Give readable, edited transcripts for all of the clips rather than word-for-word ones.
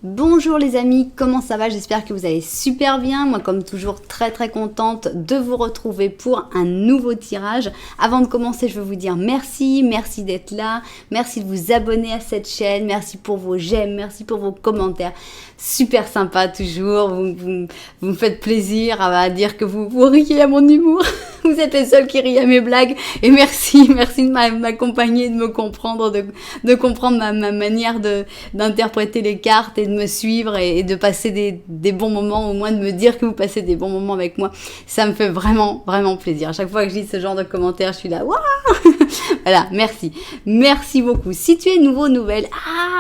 Bonjour les amis, comment ça va? J'espère que vous allez super bien. Moi comme toujours très contente de vous retrouver pour un nouveau tirage. Avant de commencer, je veux vous dire merci d'être là, merci de vous abonner à cette chaîne, merci pour vos j'aime, merci pour vos commentaires. Super sympa toujours, vous me faites plaisir à dire que vous riez à mon humour. Vous êtes les seuls qui rient à mes blagues et merci de m'accompagner, de me comprendre, de comprendre ma manière d'interpréter les cartes et de me suivre et de passer des bons moments, au moins de me dire que vous passez des bons moments avec moi. Ça me fait vraiment plaisir. À chaque fois que je lis ce genre de commentaires, je suis là, waouh. Voilà, merci beaucoup. Si tu es nouvelle,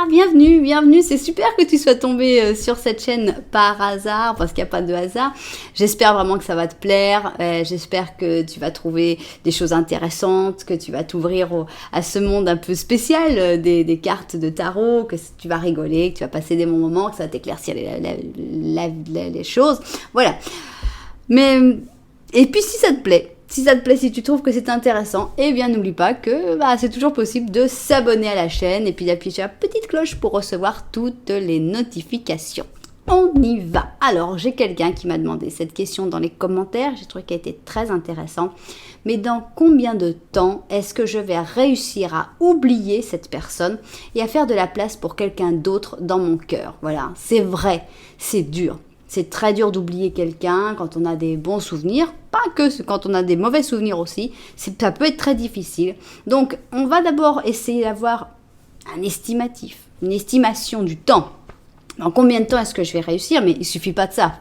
bienvenue, c'est super que tu sois tombé sur cette chaîne par hasard, parce qu'il n'y a pas de hasard. J'espère vraiment que ça va te plaire, j'espère que tu vas trouver des choses intéressantes, que tu vas t'ouvrir à ce monde un peu spécial des cartes de tarot, que tu vas rigoler, que tu vas passer des bons moments, que ça va t'éclaircir les choses, voilà. Mais, et puis si ça te plaît, si tu trouves que c'est intéressant, eh bien n'oublie pas que c'est toujours possible de s'abonner à la chaîne et puis d'appuyer sur la petite cloche pour recevoir toutes les notifications. On y va. Alors, j'ai quelqu'un qui m'a demandé cette question dans les commentaires. J'ai trouvé qu'elle était très intéressante. Mais dans combien de temps est-ce que je vais réussir à oublier cette personne et à faire de la place pour quelqu'un d'autre dans mon cœur? Voilà, c'est vrai, c'est dur. C'est très dur d'oublier quelqu'un quand on a des bons souvenirs, pas que quand on a des mauvais souvenirs aussi. Ça peut être très difficile. Donc, on va d'abord essayer d'avoir un estimatif, une estimation du temps. En combien de temps est-ce que je vais réussir? Mais il suffit pas de ça.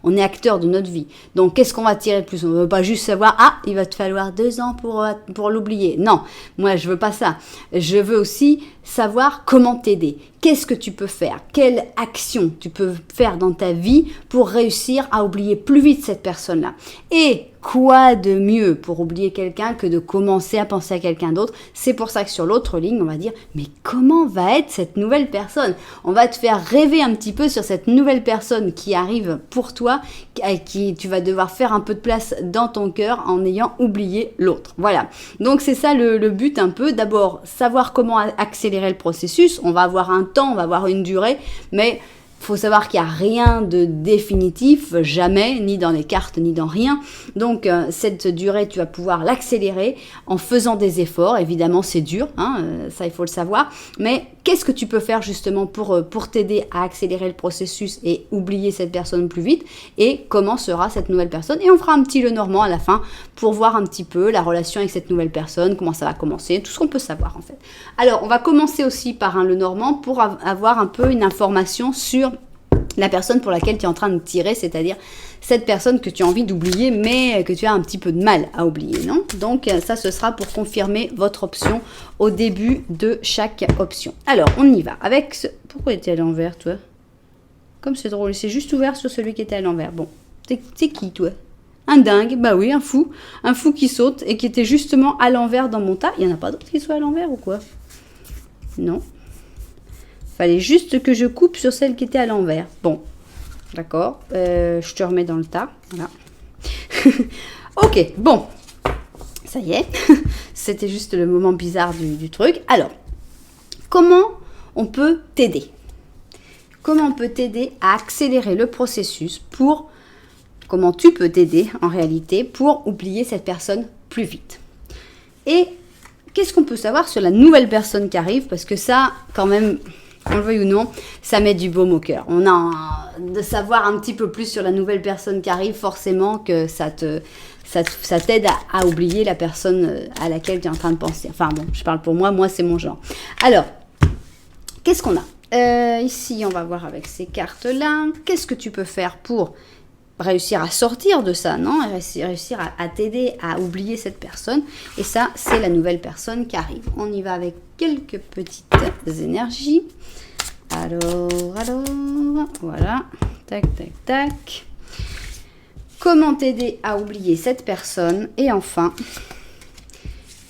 On est acteur de notre vie. Donc, qu'est-ce qu'on va tirer de plus? On ne veut pas juste savoir, il va te falloir 2 ans pour l'oublier. Non, moi, je veux pas ça. Je veux aussi savoir comment t'aider. Qu'est-ce que tu peux faire? Quelle action tu peux faire dans ta vie pour réussir à oublier plus vite cette personne-là? Et quoi de mieux pour oublier quelqu'un que de commencer à penser à quelqu'un d'autre? C'est pour ça que sur l'autre ligne, on va dire, mais comment va être cette nouvelle personne? On va te faire rêver un petit peu sur cette nouvelle personne qui arrive pour toi, avec qui tu vas devoir faire un peu de place dans ton cœur en ayant oublié l'autre. Voilà. Donc c'est ça le but un peu. D'abord, savoir comment accélérer le processus. On va avoir un temps, on va avoir une durée, mais faut savoir qu'il n'y a rien de définitif, jamais, ni dans les cartes, ni dans rien. Donc, cette durée, tu vas pouvoir l'accélérer en faisant des efforts. Évidemment, c'est dur, ça, il faut le savoir. Mais qu'est-ce que tu peux faire justement pour t'aider à accélérer le processus et oublier cette personne plus vite? Et comment sera cette nouvelle personne? Et on fera un petit Lenormand à la fin pour voir un petit peu la relation avec cette nouvelle personne, comment ça va commencer, tout ce qu'on peut savoir en fait. Alors, on va commencer aussi par un Lenormand pour avoir un peu une information sur la personne pour laquelle tu es en train de tirer, c'est-à-dire cette personne que tu as envie d'oublier, mais que tu as un petit peu de mal à oublier, non? Donc, ça, ce sera pour confirmer votre option au début de chaque option. Alors, on y va avec ce... Pourquoi était à l'envers, toi? Comme c'est drôle, c'est juste ouvert sur celui qui était à l'envers. Bon, t'es qui, toi? Un dingue, bah oui, un fou qui saute et qui était justement à l'envers dans mon tas. Il n'y en a pas d'autres qui soient à l'envers ou quoi? Non. Fallait juste que je coupe sur celle qui était à l'envers. Bon, d'accord. Je te remets dans le tas. Voilà. Ok, bon. Ça y est. C'était juste le moment bizarre du truc. Alors, comment on peut t'aider? Comment on peut t'aider à accélérer le processus pour... Comment tu peux t'aider en réalité pour oublier cette personne plus vite? Et qu'est-ce qu'on peut savoir sur la nouvelle personne qui arrive? Parce que ça, quand même... On le veuille ou non, ça met du baume au cœur. On a de savoir un petit peu plus sur la nouvelle personne qui arrive, forcément que ça t'aide à oublier la personne à laquelle tu es en train de penser. Enfin bon, je parle pour moi c'est mon genre. Alors, qu'est-ce qu'on a? Ici, on va voir avec ces cartes-là. Qu'est-ce que tu peux faire pour réussir à sortir de ça, non? Réussir à t'aider à oublier cette personne. Et ça, c'est la nouvelle personne qui arrive. On y va avec quelques petites énergies. Alors, voilà. Tac. Comment t'aider à oublier cette personne? Et enfin,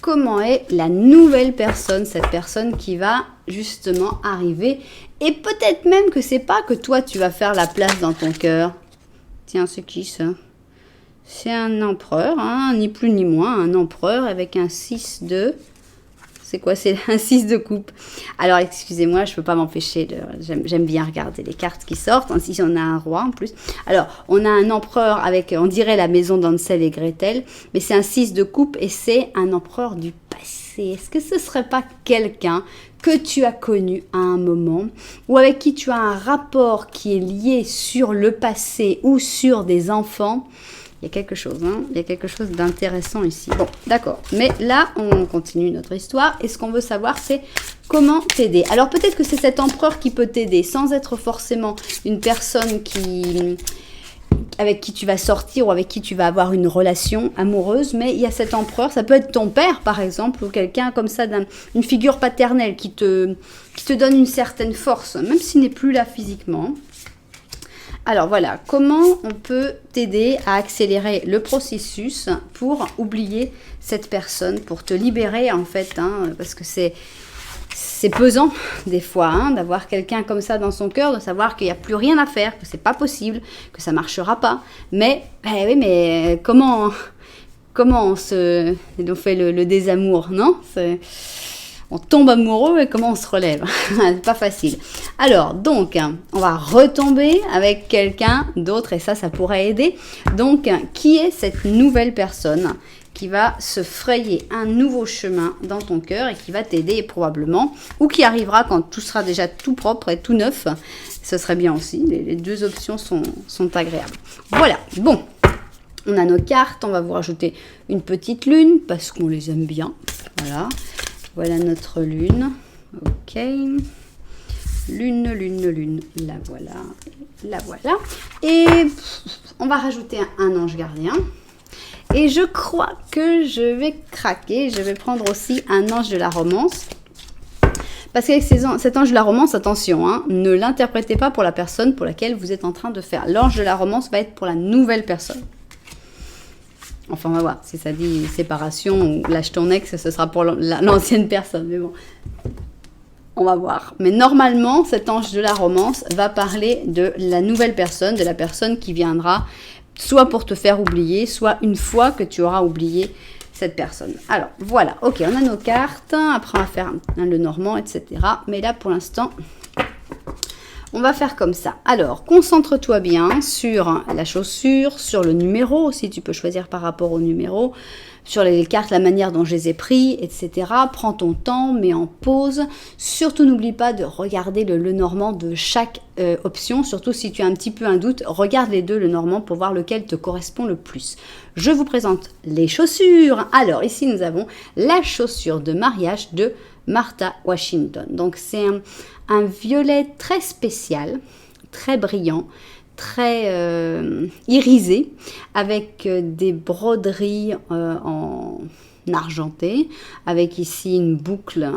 comment est la nouvelle personne, cette personne qui va justement arriver? Et peut-être même que c'est pas que toi, tu vas faire la place dans ton cœur. Tiens, c'est qui ça? C'est un empereur, ni plus ni moins, un empereur avec un 6 de C'est quoi? C'est un 6 de coupe. Alors, excusez-moi, je ne peux pas m'empêcher. J'aime bien regarder les cartes qui sortent. Ici, on a un roi en plus. Alors, on a un empereur avec, on dirait la maison d'Hansel et Gretel. Mais c'est un 6 de coupe et c'est un empereur du passé. Est-ce que ce ne serait pas quelqu'un que tu as connu à un moment ou avec qui tu as un rapport qui est lié sur le passé ou sur des enfants? Il y a quelque chose, hein, il y a quelque chose d'intéressant ici. Bon, d'accord. Mais là, on continue notre histoire. Et ce qu'on veut savoir, c'est comment t'aider. Alors, peut-être que c'est cet empereur qui peut t'aider sans être forcément une personne avec qui tu vas sortir ou avec qui tu vas avoir une relation amoureuse. Mais il y a cet empereur, ça peut être ton père, par exemple, ou quelqu'un comme ça, une figure paternelle qui te donne une certaine force, même s'il n'est plus là physiquement. Alors voilà, comment on peut t'aider à accélérer le processus pour oublier cette personne, pour te libérer en fait, hein, parce que c'est pesant des fois hein, d'avoir quelqu'un comme ça dans son cœur, de savoir qu'il n'y a plus rien à faire, que c'est pas possible, que ça marchera pas. Mais, oui, mais comment on fait le désamour, non? On tombe amoureux et comment on se relève? C'est pas facile. Alors, donc, on va retomber avec quelqu'un d'autre et ça pourrait aider. Donc, qui est cette nouvelle personne qui va se frayer un nouveau chemin dans ton cœur et qui va t'aider probablement, ou qui arrivera quand tout sera déjà tout propre et tout neuf? Ce serait bien aussi. Les deux options sont agréables. Voilà. Bon. On a nos cartes. On va vous rajouter une petite lune parce qu'on les aime bien. Voilà. Voilà notre lune. Ok. Lune. La voilà. La voilà. Et on va rajouter un ange gardien. Et je crois que je vais craquer. Je vais prendre aussi un ange de la romance. Parce qu'avec cet ange de la romance, attention, hein, ne l'interprétez pas pour la personne pour laquelle vous êtes en train de faire. L'ange de la romance va être pour la nouvelle personne. Enfin, on va voir. Si ça dit séparation ou lâche ton ex, ce sera pour l'ancienne personne. Mais bon, on va voir. Mais normalement, cet ange de la romance va parler de la nouvelle personne, de la personne qui viendra soit pour te faire oublier, soit une fois que tu auras oublié cette personne. Alors, voilà. Ok, on a nos cartes. Après, on va faire le normand, etc. Mais là, pour l'instant, on va faire comme ça. Alors, concentre-toi bien sur la chaussure, sur le numéro, si tu peux choisir par rapport au numéro, sur les cartes, la manière dont je les ai pris, etc. Prends ton temps, mets en pause. Surtout, n'oublie pas de regarder le normand de chaque option. Surtout si tu as un petit peu un doute, regarde les deux, le normand, pour voir lequel te correspond le plus. Je vous présente les chaussures. Alors, ici, nous avons la chaussure de mariage de Martha Washington. Donc, c'est un violet très spécial, très brillant, très irisé, avec des broderies en argenté, avec ici une boucle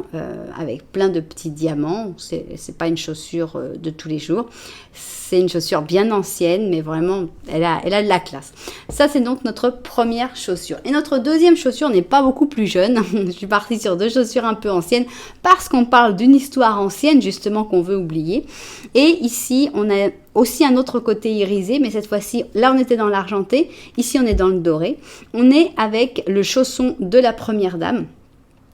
avec plein de petits diamants. C'est pas une chaussure de tous les jours. C'est une chaussure bien ancienne, mais vraiment, elle a de la classe. Ça, c'est donc notre première chaussure. Et notre deuxième chaussure n'est pas beaucoup plus jeune. Je suis partie sur deux chaussures un peu anciennes parce qu'on parle d'une histoire ancienne, justement, qu'on veut oublier. Et ici, on a aussi un autre côté irisé, mais cette fois-ci, là, on était dans l'argenté. Ici, on est dans le doré. On est avec le chausson de la première dame.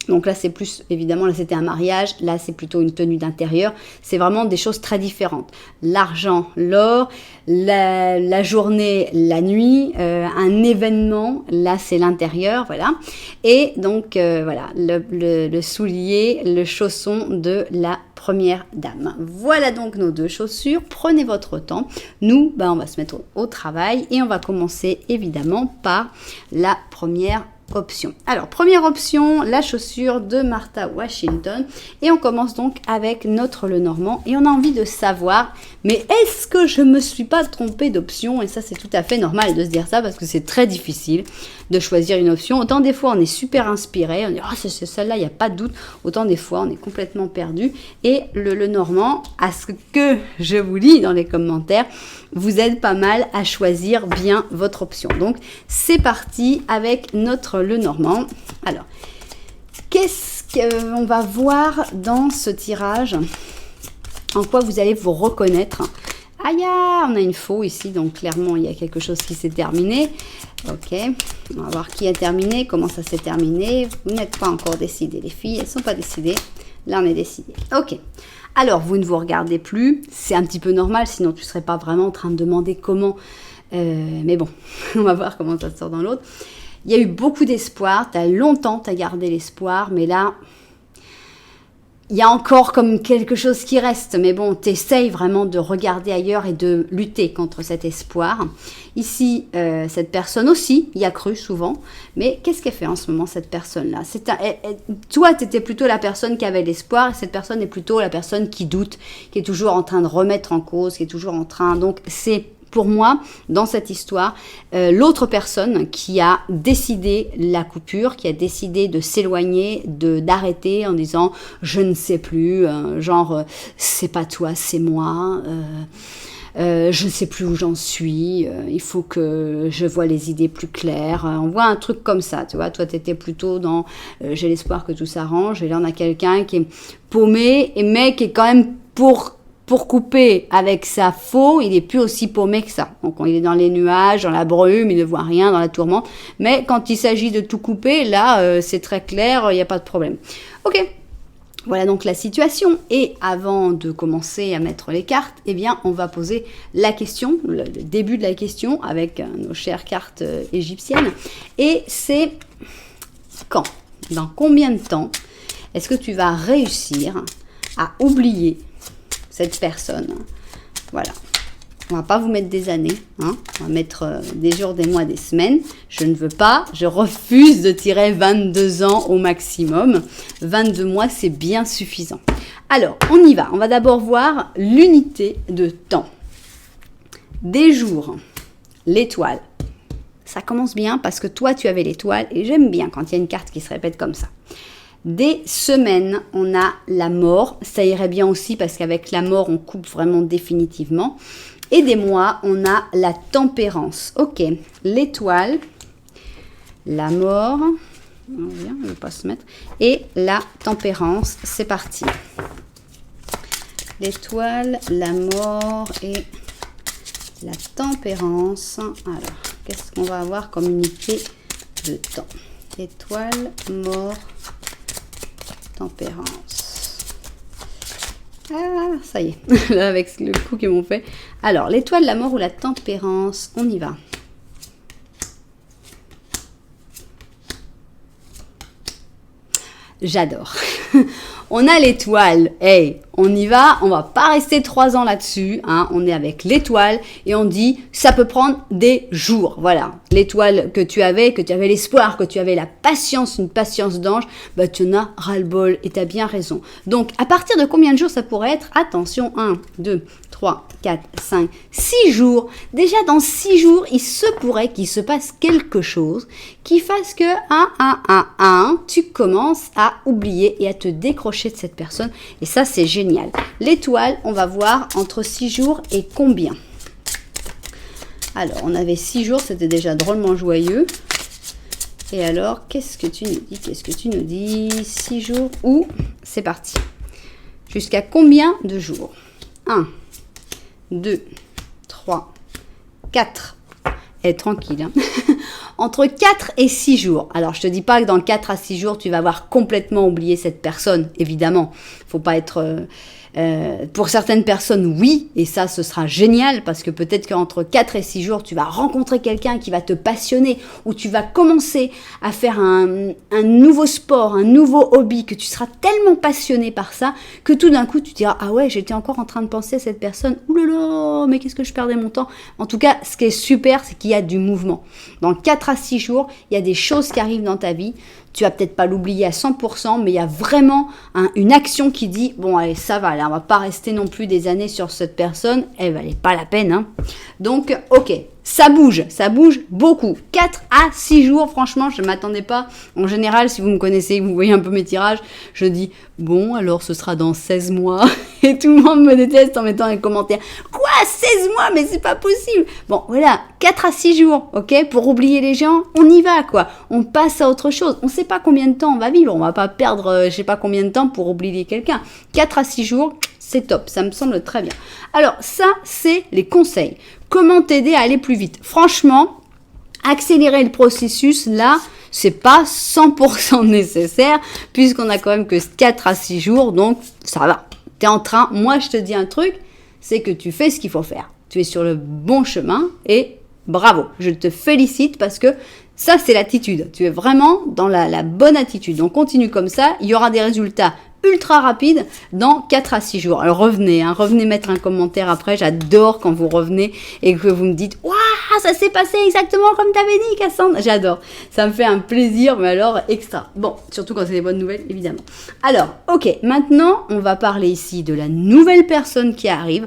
Donc là, c'est plus, évidemment, là, c'était un mariage. Là, c'est plutôt une tenue d'intérieur. C'est vraiment des choses très différentes. L'argent, l'or, la journée, la nuit, un événement, là, c'est l'intérieur, voilà. Et donc, voilà, le soulier, le chausson de la première dame. Voilà donc nos deux chaussures. Prenez votre temps. Nous, on va se mettre au travail et on va commencer, évidemment, par la première option. Alors, première option, la chaussure de Martha Washington. Et on commence donc avec notre Lenormand. Et on a envie de savoir, mais est-ce que je me suis pas trompée d'option? Et ça, c'est tout à fait normal de se dire ça parce que c'est très difficile de choisir une option. Autant des fois, on est super inspiré. On dit, oh, c'est celle-là, il n'y a pas de doute. Autant des fois, on est complètement perdu. Et le Lenormand, à ce que je vous lis dans les commentaires, vous aide pas mal à choisir bien votre option. Donc, c'est parti avec notre Lenormand. Alors, qu'est-ce qu'on va voir dans ce tirage? En quoi vous allez vous reconnaître? Aïe, on a une faux ici, donc clairement, il y a quelque chose qui s'est terminé. Ok, on va voir qui a terminé, comment ça s'est terminé. Vous n'êtes pas encore décidées, les filles, elles ne sont pas décidées. Là, on est décidé. Ok, alors vous ne vous regardez plus. C'est un petit peu normal, sinon tu ne serais pas vraiment en train de demander comment. Mais bon, on va voir comment ça sort dans l'autre. Il y a eu beaucoup d'espoir, tu as longtemps gardé l'espoir, mais là, il y a encore comme quelque chose qui reste. Mais bon, tu essayes vraiment de regarder ailleurs et de lutter contre cet espoir. Ici, cette personne aussi y a cru souvent. Mais qu'est-ce qu'elle fait en ce moment, cette personne-là? Toi, tu étais plutôt la personne qui avait l'espoir, et cette personne est plutôt la personne qui doute, qui est toujours en train de remettre en cause, qui est toujours en train... Donc, c'est... Pour moi, dans cette histoire, l'autre personne qui a décidé la coupure, qui a décidé de s'éloigner, d'arrêter en disant « je ne sais plus », c'est pas toi, c'est moi », je ne sais plus où j'en suis, il faut que je vois les idées plus claires. On voit un truc comme ça, tu vois. Toi, tu étais plutôt dans j'ai l'espoir que tout s'arrange. Et là, on a quelqu'un qui est paumé, mais qui est quand même pour couper avec sa faux, il est plus aussi paumé que ça. Donc, il est dans les nuages, dans la brume, il ne voit rien, dans la tourmente. Mais quand il s'agit de tout couper, là, c'est très clair, il n'y a pas de problème. Ok, voilà donc la situation. Et avant de commencer à mettre les cartes, eh bien, on va poser la question, le début de la question avec nos chères cartes égyptiennes. Et c'est quand, dans combien de temps, est-ce que tu vas réussir à oublier cette personne? Voilà. On va pas vous mettre des années, hein. On va mettre des jours, des mois, des semaines. Je ne veux pas, je refuse de tirer 22 ans au maximum. 22 mois, c'est bien suffisant. Alors, on y va. On va d'abord voir l'unité de temps. Des jours, l'étoile. Ça commence bien parce que toi, tu avais l'étoile et j'aime bien quand il y a une carte qui se répète comme ça. Des semaines, on a la mort. Ça irait bien aussi parce qu'avec la mort, on coupe vraiment définitivement. Et des mois, on a la tempérance. Ok, l'étoile, la mort, on ne veut pas se mettre, et la tempérance, c'est parti. L'étoile, la mort et la tempérance. Alors, qu'est-ce qu'on va avoir comme unité de temps? Étoile, mort, tempérance. Ah, ça y est, là, avec le coup qu'ils m'ont fait. Alors, l'étoile, la mort ou la tempérance, on y va. J'adore. On a l'étoile. Hey, on y va. On va pas rester 3 ans là-dessus. Hein. On est avec l'étoile et on dit ça peut prendre des jours. Voilà. L'étoile que tu avais l'espoir, que tu avais la patience, une patience d'ange, bah tu en as ras-le-bol et tu as bien raison. Donc, à partir de combien de jours ça pourrait être? Attention, 1, 2, 3, 4, 5, 6 jours. Déjà, dans 6 jours, il se pourrait qu'il se passe quelque chose qui fasse que, tu commences à oublier et à te décrocher de cette personne. Et ça, c'est génial. L'étoile, on va voir entre 6 jours et combien? Alors, on avait 6 jours, c'était déjà drôlement joyeux. Et alors, qu'est-ce que tu nous dis? Qu'est-ce que tu nous dis? 6 jours ou? C'est parti. Jusqu'à combien de jours? 1, 2, 3, 4. Et tranquille. Hein. Entre 4 et 6 jours. Alors, je te dis pas que dans 4 à 6 jours, tu vas avoir complètement oublié cette personne, évidemment. Faut pas être... pour certaines personnes, oui, et ça, ce sera génial, parce que peut-être qu'entre 4 et 6 jours, tu vas rencontrer quelqu'un qui va te passionner, ou tu vas commencer à faire un nouveau sport, un nouveau hobby, que tu seras tellement passionné par ça, que tout d'un coup, tu diras, ah ouais, j'étais encore en train de penser à cette personne, oulala, mais qu'est-ce que je perdais mon temps. En tout cas, ce qui est super, c'est qu'il y a du mouvement. Dans 4 à 6 jours, il y a des choses qui arrivent dans ta vie. Tu vas peut-être pas l'oublier à 100%, mais il y a vraiment une action qui dit, bon allez, ça va, là, on va pas rester non plus des années sur cette personne, elle valait pas la peine. Hein. Donc, ok, ça bouge beaucoup. 4 à 6 jours, franchement, je ne m'attendais pas. En général, si vous me connaissez, vous voyez un peu mes tirages, je dis, bon, alors ce sera dans 16 mois. Et tout le monde me déteste en mettant les commentaires. Quoi, 16 mois? Mais c'est pas possible. Bon, voilà, 4 à 6 jours, ok? Pour oublier les gens, on y va, quoi. On passe à autre chose. On sait pas combien de temps on va vivre. On va pas perdre, je sais pas combien de temps pour oublier quelqu'un. 4 à 6 jours, C'est top, ça me semble très bien. Alors ça, c'est les conseils. Comment t'aider à aller plus vite? Franchement, accélérer le processus, là, c'est pas 100% nécessaire, puisqu'on a quand même que 4 à 6 jours, donc ça va. T'es en train, moi je te dis un truc, c'est que tu fais ce qu'il faut faire. Tu es sur le bon chemin et bravo, je te félicite parce que ça, c'est l'attitude. Tu es vraiment dans la bonne attitude. Donc, continue comme ça. Il y aura des résultats ultra rapides dans 4 à 6 jours. Alors, revenez mettre un commentaire après. J'adore quand vous revenez et que vous me dites « Waouh, ça s'est passé exactement comme tu avais dit, Cassandre !» J'adore. Ça me fait un plaisir, mais alors extra. Bon, surtout quand c'est des bonnes nouvelles, évidemment. Alors, ok, maintenant, on va parler ici de la nouvelle personne qui arrive.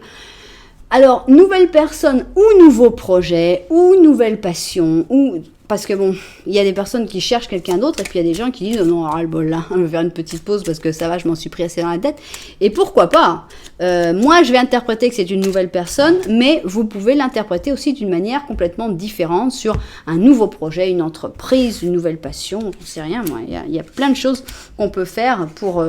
Alors, nouvelle personne ou nouveau projet ou nouvelle passion ou... Parce que bon, il y a des personnes qui cherchent quelqu'un d'autre et puis il y a des gens qui disent « Non, ras le bol là, je vais faire une petite pause parce que ça va, je m'en suis pris assez dans la tête. » Et pourquoi pas moi, je vais interpréter que c'est une nouvelle personne, mais vous pouvez l'interpréter aussi d'une manière complètement différente sur un nouveau projet, une entreprise, une nouvelle passion, on ne sait rien moi. Il y a plein de choses qu'on peut faire pour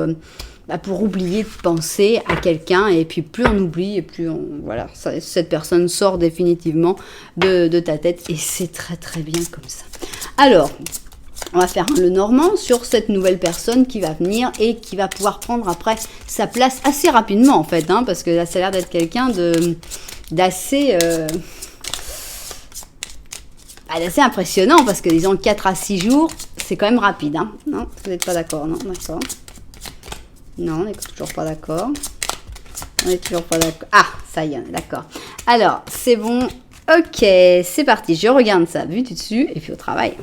oublier de penser à quelqu'un, et puis plus on oublie, et plus voilà, cette personne sort définitivement de ta tête, et c'est très très bien comme ça. Alors, on va faire le normand sur cette nouvelle personne qui va venir et qui va pouvoir prendre après sa place assez rapidement en fait, parce que là ça a l'air d'être quelqu'un d'assez impressionnant, parce que disons 4 à 6 jours, c'est quand même rapide. Non, vous n'êtes pas d'accord? Non, d'accord. Non, on n'est toujours pas d'accord. On n'est toujours pas d'accord. Ah, ça y est, on est d'accord. Alors, c'est bon. Ok, c'est parti. Je regarde ça, vue du dessus, et puis au travail.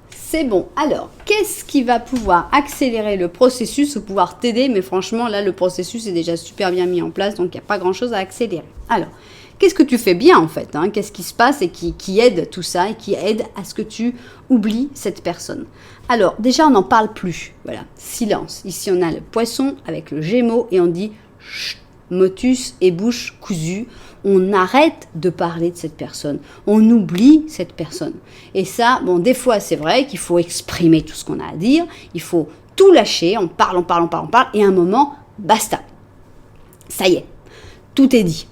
C'est bon. Alors, qu'est-ce qui va pouvoir accélérer le processus ou pouvoir t'aider? Mais franchement, là, le processus est déjà super bien mis en place, donc il n'y a pas grand-chose à accélérer. Alors, qu'est-ce que tu fais bien en fait, Qu'est-ce qui se passe et qui aide tout ça et qui aide à ce que tu oublies cette personne? Alors, déjà, on n'en parle plus. Voilà, silence. Ici, on a le poisson avec le gémeau et on dit chut, motus et bouche cousue. On arrête de parler de cette personne. On oublie cette personne. Et ça, bon, des fois, c'est vrai qu'il faut exprimer tout ce qu'on a à dire. Il faut tout lâcher. On parle. Et à un moment, basta. Ça y est. Tout est dit.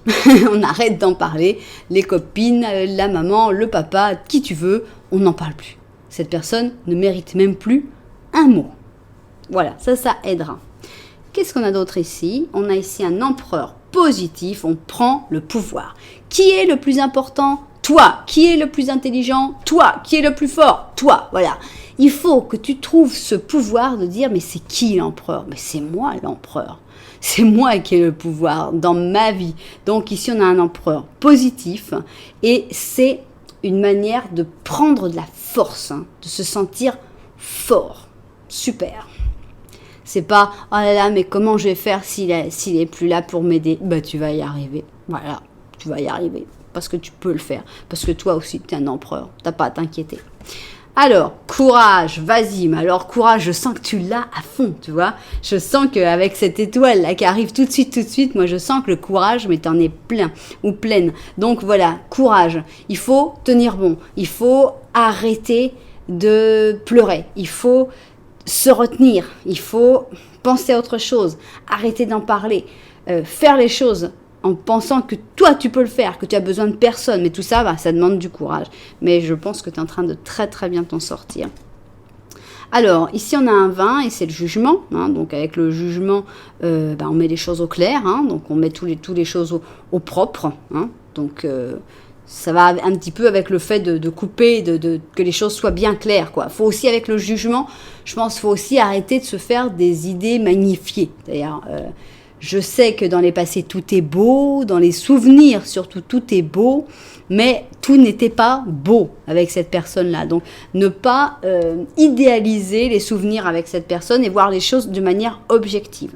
On arrête d'en parler. Les copines, la maman, le papa, qui tu veux, on n'en parle plus. Cette personne ne mérite même plus un mot. Voilà, ça aidera. Qu'est-ce qu'on a d'autre ici? On a ici un empereur positif, on prend le pouvoir. Qui est le plus important? Toi. Qui est le plus intelligent? Toi. Qui est le plus fort? Toi. Voilà. Il faut que tu trouves ce pouvoir de dire, mais c'est qui l'empereur? Mais c'est moi l'empereur. C'est moi qui ai le pouvoir dans ma vie. Donc ici, on a un empereur positif et c'est une manière de prendre de la force, de se sentir fort. Super. C'est pas « Oh là là, mais comment je vais faire s'il est plus là pour m'aider ?» Bah, tu vas y arriver. Voilà, tu vas y arriver. Parce que tu peux le faire. Parce que toi aussi, tu es un empereur. T'as pas à t'inquiéter. Alors, courage, vas-y. Mais alors, courage, je sens que tu l'as à fond, tu vois. Je sens qu'avec cette étoile là qui arrive tout de suite, moi je sens que le courage, mais t'en es plein ou pleine. Donc voilà, courage. Il faut tenir bon. Il faut arrêter de pleurer. Il faut se retenir. Il faut penser à autre chose. Arrêter d'en parler. Faire les choses en pensant que toi, tu peux le faire, que tu as besoin de personne. Mais tout ça, ça demande du courage. Mais je pense que tu es en train de très, très bien t'en sortir. Alors, ici, on a un 20 et c'est le jugement. Donc, avec le jugement, on met les choses au clair. Donc, on met toutes les choses au propre. Donc, ça va un petit peu avec le fait de couper, que les choses soient bien claires, quoi. Faut aussi, avec le jugement, je pense, faut aussi arrêter de se faire des idées magnifiées. C'est-à-dire... je sais que dans les passés, tout est beau, dans les souvenirs, surtout, tout est beau, mais tout n'était pas beau avec cette personne-là. Donc, ne pas idéaliser les souvenirs avec cette personne et voir les choses de manière objective.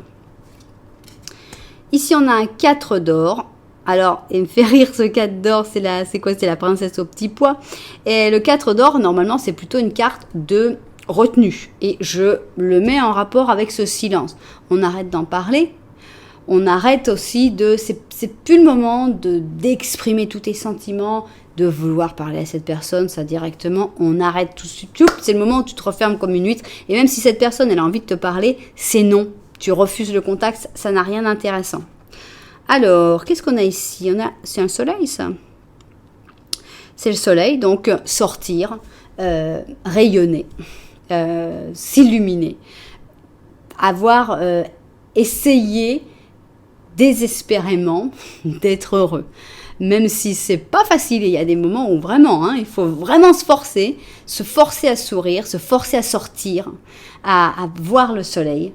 Ici, on a un 4 d'or. Alors, il me fait rire ce 4 d'or, c'est quoi? C'est la princesse au petit pois. Et le 4 d'or, normalement, c'est plutôt une carte de retenue. Et je le mets en rapport avec ce silence. On arrête d'en parler. On arrête aussi c'est plus le moment d'exprimer tous tes sentiments, de vouloir parler à cette personne, ça directement, on arrête tout de suite. C'est le moment où tu te refermes comme une huître. Et même si cette personne, elle a envie de te parler, c'est non. Tu refuses le contact, ça n'a rien d'intéressant. Alors, qu'est-ce qu'on a ici? C'est un soleil, ça? C'est le soleil, donc sortir, rayonner, s'illuminer, avoir essayé désespérément d'être heureux. Même si c'est pas facile, il y a des moments où vraiment, il faut vraiment se forcer à sourire, se forcer à sortir, à voir le soleil.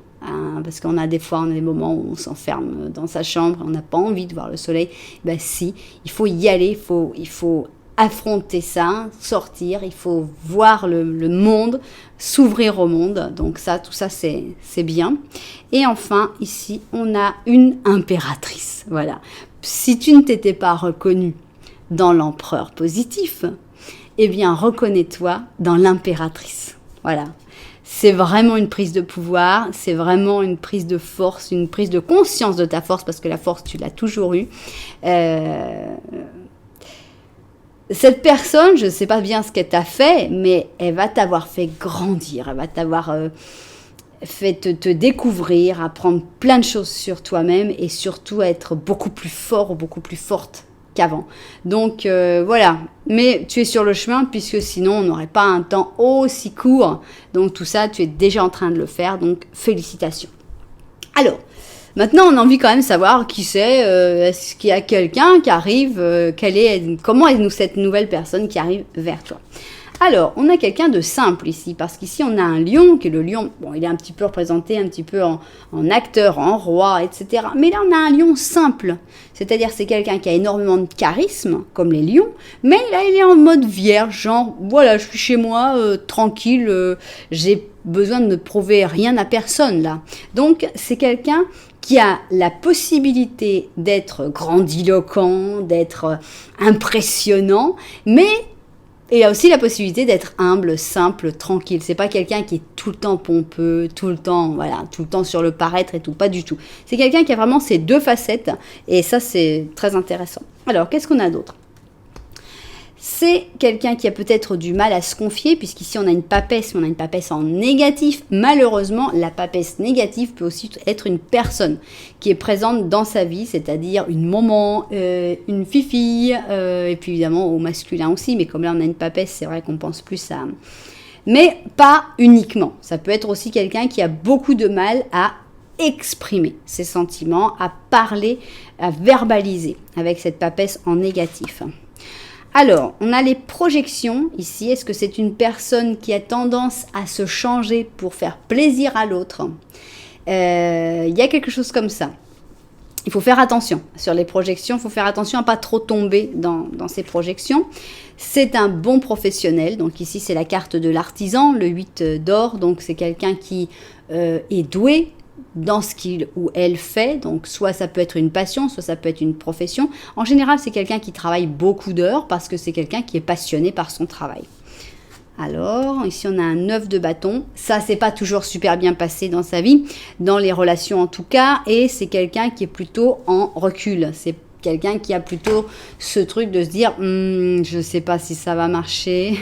Parce qu'on a des moments où on s'enferme dans sa chambre, on n'a pas envie de voir le soleil. Ben si, il faut y aller, il faut affronter ça, sortir, il faut voir le monde, s'ouvrir au monde. Donc tout ça c'est bien. Et enfin, ici, on a une impératrice. Voilà. Si tu ne t'étais pas reconnu dans l'empereur positif, eh bien, reconnais-toi dans l'impératrice. Voilà. C'est vraiment une prise de pouvoir, c'est vraiment une prise de force, une prise de conscience de ta force, parce que la force, tu l'as toujours eue. Cette personne, je ne sais pas bien ce qu'elle t'a fait, mais elle va t'avoir fait grandir, elle va t'avoir fait te découvrir, apprendre plein de choses sur toi-même et surtout être beaucoup plus fort ou beaucoup plus forte qu'avant. Donc voilà, mais tu es sur le chemin puisque sinon on n'aurait pas un temps aussi court. Donc tout ça, tu es déjà en train de le faire, donc félicitations. Alors, maintenant on a envie quand même de savoir qui c'est, est-ce qu'il y a quelqu'un qui arrive, comment est cette nouvelle personne qui arrive vers toi. Alors, on a quelqu'un de simple ici, parce qu'ici, on a un lion, qui est le lion, bon, il est un petit peu représenté, un petit peu en acteur, en roi, etc. Mais là, on a un lion simple, c'est-à-dire c'est quelqu'un qui a énormément de charisme, comme les lions, mais là, il est en mode vierge, genre, voilà, je suis chez moi, tranquille, j'ai besoin de ne prouver rien à personne, là. Donc, c'est quelqu'un qui a la possibilité d'être grandiloquent, d'être impressionnant, mais il a aussi la possibilité d'être humble, simple, tranquille. C'est pas quelqu'un qui est tout le temps pompeux, tout le temps sur le paraître et tout, pas du tout. C'est quelqu'un qui a vraiment ces deux facettes et ça c'est très intéressant. Alors, qu'est-ce qu'on a d'autre ? C'est quelqu'un qui a peut-être du mal à se confier, puisqu'ici on a une papesse, mais on a une papesse en négatif. Malheureusement, la papesse négative peut aussi être une personne qui est présente dans sa vie, c'est-à-dire une maman, une fifille, et puis évidemment au masculin aussi, mais comme là on a une papesse, c'est vrai qu'on pense plus à... Mais pas uniquement. Ça peut être aussi quelqu'un qui a beaucoup de mal à exprimer ses sentiments, à parler, à verbaliser avec cette papesse en négatif. Alors, on a les projections ici. Est-ce que c'est une personne qui a tendance à se changer pour faire plaisir à l'autre ? Il y a quelque chose comme ça. Il faut faire attention sur les projections. Il faut faire attention à ne pas trop tomber dans ces projections. C'est un bon professionnel. Donc ici, c'est la carte de l'artisan, le 8 d'or. Donc c'est quelqu'un qui est doué dans ce qu'il ou elle fait, donc soit ça peut être une passion, soit ça peut être une profession. En général, c'est quelqu'un qui travaille beaucoup d'heures parce que c'est quelqu'un qui est passionné par son travail. Alors, ici on a un 9 de bâton. Ça, c'est pas toujours super bien passé dans sa vie, dans les relations en tout cas, et c'est quelqu'un qui est plutôt en recul. C'est quelqu'un qui a plutôt ce truc de se dire je sais pas si ça va marcher.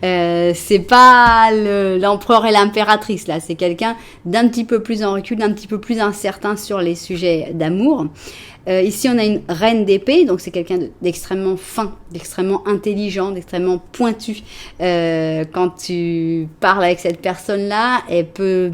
C'est pas l'empereur et l'impératrice là, c'est quelqu'un d'un petit peu plus en recul, d'un petit peu plus incertain sur les sujets d'amour. Ici on a une reine d'épée, donc c'est quelqu'un d'extrêmement fin, d'extrêmement intelligent, d'extrêmement pointu. Quand tu parles avec cette personne là, elle peut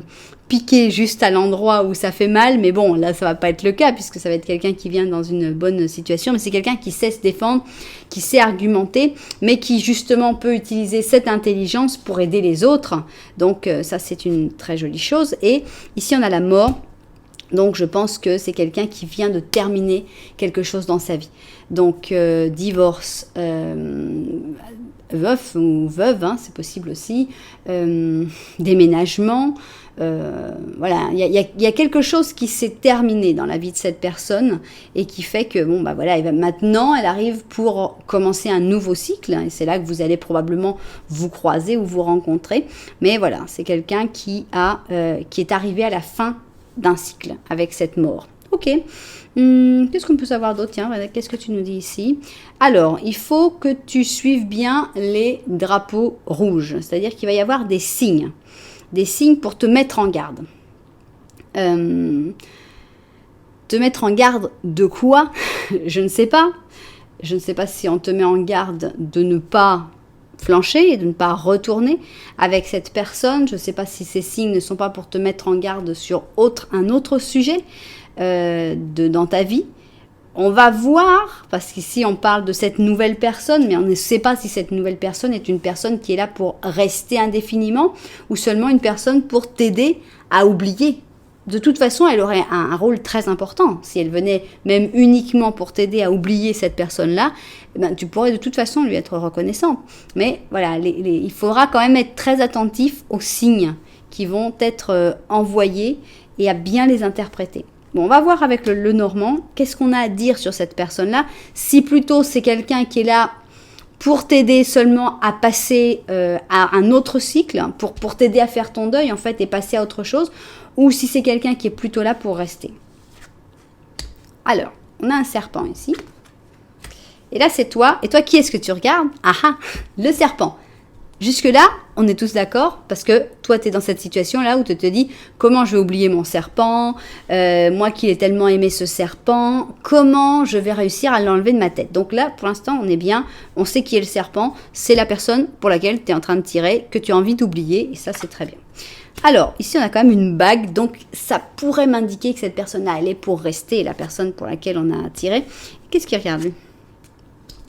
piquer juste à l'endroit où ça fait mal, mais bon, là, ça va pas être le cas, puisque ça va être quelqu'un qui vient dans une bonne situation, mais c'est quelqu'un qui sait se défendre, qui sait argumenter, mais qui, justement, peut utiliser cette intelligence pour aider les autres. Donc, ça, c'est une très jolie chose. Et ici, on a la mort. Donc, je pense que c'est quelqu'un qui vient de terminer quelque chose dans sa vie. Donc, divorce, veuf ou veuve, c'est possible aussi, déménagement, voilà, il y a quelque chose qui s'est terminé dans la vie de cette personne et qui fait que maintenant elle arrive pour commencer un nouveau cycle et c'est là que vous allez probablement vous croiser ou vous rencontrer. Mais voilà, c'est quelqu'un qui est arrivé à la fin d'un cycle avec cette mort. Ok. Qu'est-ce qu'on peut savoir d'autre ? Tiens, qu'est-ce que tu nous dis ici ? Alors, il faut que tu suives bien les drapeaux rouges, c'est-à-dire qu'il va y avoir des signes pour te mettre en garde. Te mettre en garde de quoi? Je ne sais pas. Je ne sais pas si on te met en garde de ne pas flancher et de ne pas retourner avec cette personne. Je ne sais pas si ces signes ne sont pas pour te mettre en garde sur un autre sujet dans ta vie. On va voir, parce qu'ici on parle de cette nouvelle personne, mais on ne sait pas si cette nouvelle personne est une personne qui est là pour rester indéfiniment ou seulement une personne pour t'aider à oublier. De toute façon, elle aurait un rôle très important. Si elle venait même uniquement pour t'aider à oublier cette personne-là, ben, tu pourrais de toute façon lui être reconnaissant. Mais voilà, il faudra quand même être très attentif aux signes qui vont être envoyés et à bien les interpréter. Bon, on va voir avec le Normand, qu'est-ce qu'on a à dire sur cette personne-là. Si plutôt c'est quelqu'un qui est là pour t'aider seulement à passer à un autre cycle, pour t'aider à faire ton deuil en fait et passer à autre chose, ou si c'est quelqu'un qui est plutôt là pour rester. Alors, on a un serpent ici. Et là, c'est toi. Et toi, qui est-ce que tu regardes? Ah ah, le serpent. Jusque-là, on est tous d'accord parce que toi, tu es dans cette situation-là où tu te dis comment je vais oublier mon serpent, moi qui ai tellement aimé ce serpent, comment je vais réussir à l'enlever de ma tête. Donc là, pour l'instant, on est bien, on sait qui est le serpent, c'est la personne pour laquelle tu es en train de tirer, que tu as envie d'oublier, et ça, c'est très bien. Alors, ici, on a quand même une bague, donc ça pourrait m'indiquer que cette personne-là, elle est pour rester, la personne pour laquelle on a tiré. Qu'est-ce qu'il regarde, lui?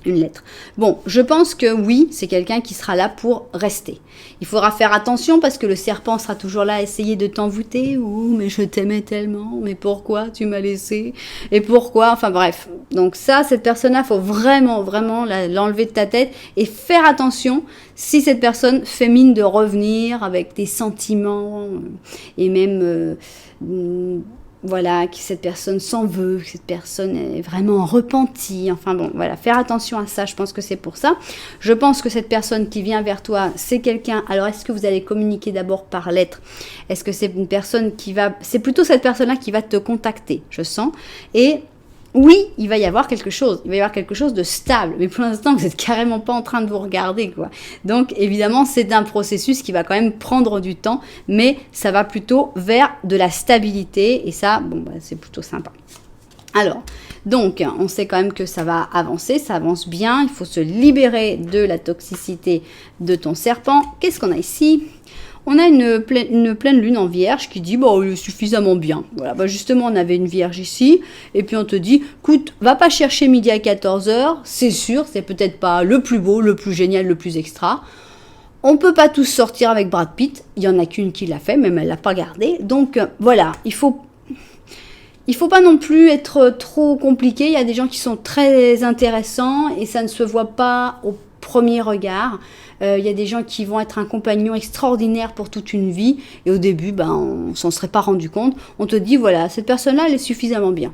Une lettre. Bon, je pense que oui, c'est quelqu'un qui sera là pour rester. Il faudra faire attention parce que le serpent sera toujours là à essayer de t'envoûter. Ouh, mais je t'aimais tellement, mais pourquoi tu m'as laissé? Et pourquoi? Enfin bref. Donc ça, cette personne-là, il faut vraiment, vraiment l'enlever de ta tête et faire attention si cette personne fait mine de revenir avec des sentiments et même... voilà, que cette personne s'en veut, que cette personne est vraiment repentie. Enfin bon, voilà, faire attention à ça, je pense que c'est pour ça. Je pense que cette personne qui vient vers toi, c'est quelqu'un... Alors, est-ce que vous allez communiquer d'abord par lettre? Est-ce que c'est une personne qui va... C'est plutôt cette personne-là qui va te contacter, je sens. Et... oui, il va y avoir quelque chose. Il va y avoir quelque chose de stable. Mais pour l'instant, vous n'êtes carrément pas en train de vous regarder, quoi. Donc, évidemment, c'est un processus qui va quand même prendre du temps. Mais ça va plutôt vers de la stabilité. Et ça, bon, bah, c'est plutôt sympa. Alors, donc, on sait quand même que ça va avancer. Ça avance bien. Il faut se libérer de la toxicité de ton serpent. Qu'est-ce qu'on a ici ? On a une pleine lune en vierge qui dit, bon, il est suffisamment bien. Voilà, bah justement, on avait une vierge ici. Et puis, on te dit, écoute, va pas chercher midi à 14h. C'est sûr, c'est peut-être pas le plus beau, le plus génial, le plus extra. On peut pas tous sortir avec Brad Pitt. Il y en a qu'une qui l'a fait, même elle l'a pas gardé. Donc, voilà, il faut pas non plus être trop compliqué. Il y a des gens qui sont très intéressants et ça ne se voit pas au premier regard. Il y a des gens qui vont être un compagnon extraordinaire pour toute une vie et au début, ben, on s'en serait pas rendu compte. On te dit, voilà, cette personne-là, elle est suffisamment bien.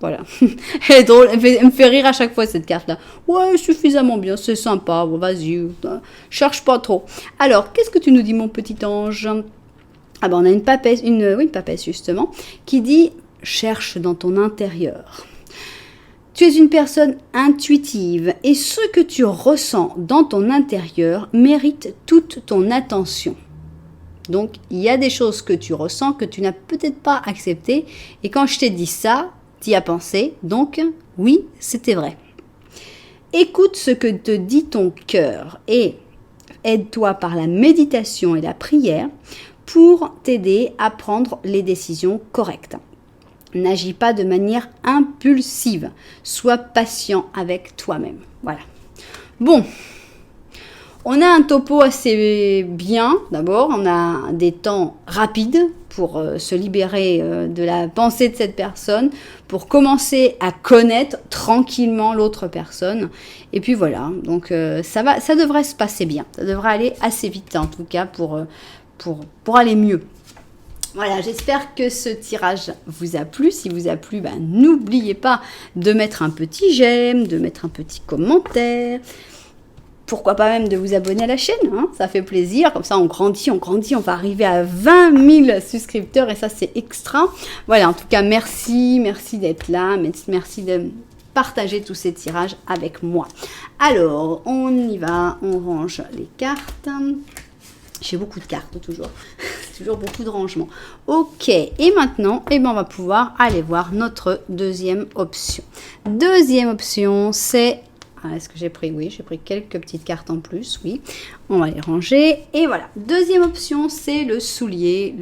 Voilà. Elle est drôle, elle me fait rire à chaque fois cette carte-là. Ouais, suffisamment bien, c'est sympa, bon, vas-y, cherche pas trop. Alors, qu'est-ce que tu nous dis, mon petit ange? Ah ben, on a une papesse justement, qui dit, cherche dans ton intérieur. Tu es une personne intuitive et ce que tu ressens dans ton intérieur mérite toute ton attention. Donc, il y a des choses que tu ressens que tu n'as peut-être pas acceptées et quand je t'ai dit ça, tu y as pensé. Donc, oui, c'était vrai. Écoute ce que te dit ton cœur et aide-toi par la méditation et la prière pour t'aider à prendre les décisions correctes. N'agis pas de manière impulsive. Sois patient avec toi-même. Voilà. Bon. On a un topo assez bien. D'abord, on a des temps rapides pour se libérer de la pensée de cette personne, pour commencer à connaître tranquillement l'autre personne. Et puis voilà. Donc, ça devrait se passer bien. Ça devrait aller assez vite, en tout cas, pour aller mieux. Voilà, j'espère que ce tirage vous a plu. Si vous a plu, ben, n'oubliez pas de mettre un petit j'aime, de mettre un petit commentaire. Pourquoi pas même de vous abonner à la chaîne, hein, ça fait plaisir. Comme ça, on grandit, on va arriver à 20 000 souscripteurs et ça, c'est extra. Voilà, en tout cas, merci d'être là. Merci de partager tous ces tirages avec moi. Alors, on y va, on range les cartes. J'ai beaucoup de cartes, toujours. toujours beaucoup de rangement. Ok, et maintenant, eh ben, on va pouvoir aller voir notre deuxième option. Deuxième option, c'est... Est-ce que j'ai pris? Oui, j'ai pris quelques petites cartes en plus, oui. On va les ranger. Et voilà. Deuxième option, c'est le soulier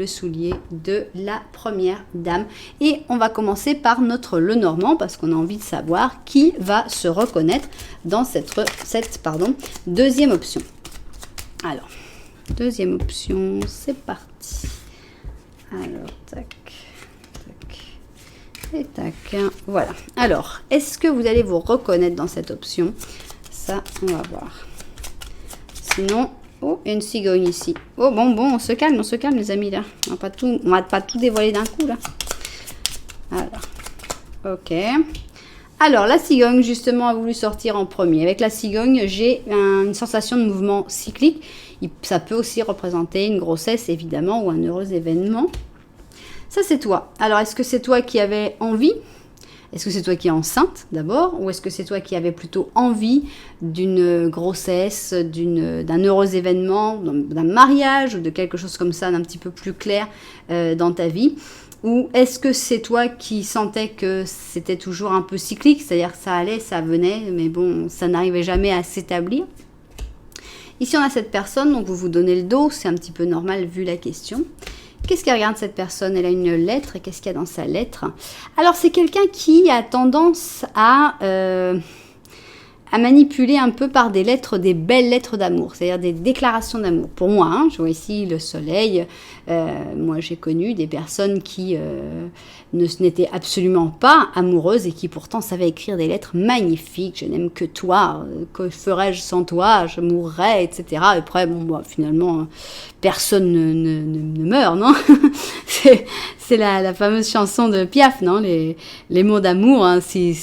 de la première dame. Et on va commencer par notre Lenormand, parce qu'on a envie de savoir qui va se reconnaître dans cette deuxième option. Alors, deuxième option, c'est parti. Alors, tac. Et tac, voilà. Alors, est-ce que vous allez vous reconnaître dans cette option? Ça, on va voir. Sinon, oh, il y a une cigogne ici. Oh, bon, on se calme, les amis, là. On va pas tout dévoiler d'un coup, là. Alors, ok. Alors, la cigogne, justement, a voulu sortir en premier. Avec la cigogne, j'ai une sensation de mouvement cyclique. Ça peut aussi représenter une grossesse, évidemment, ou un heureux événement. Ça, c'est toi. Alors, est-ce que c'est toi qui avais envie? Est-ce que c'est toi qui es enceinte, d'abord? Ou est-ce que c'est toi qui avais plutôt envie d'une grossesse, d'un heureux événement, d'un mariage, ou de quelque chose comme ça, d'un petit peu plus clair dans ta vie? Ou est-ce que c'est toi qui sentais que c'était toujours un peu cyclique? C'est-à-dire que ça allait, ça venait, mais bon, ça n'arrivait jamais à s'établir. Ici, on a cette personne, donc vous vous donnez le dos, c'est un petit peu normal vu la question. Qu'est-ce qu'elle regarde cette personne? Elle a une lettre. Et qu'est-ce qu'il y a dans sa lettre? Alors, c'est quelqu'un qui a tendance à manipuler un peu par des lettres, des belles lettres d'amour, c'est-à-dire des déclarations d'amour. Pour moi, hein, je vois ici le soleil. Moi, j'ai connu des personnes qui n'étaient absolument pas amoureuses et qui pourtant savaient écrire des lettres magnifiques. Je n'aime que toi, que ferais-je sans toi, je mourrais, etc. Et après, bon, bah, finalement, personne ne meurt, non? C'est la fameuse chanson de Piaf, non? Les mots d'amour, hein. Si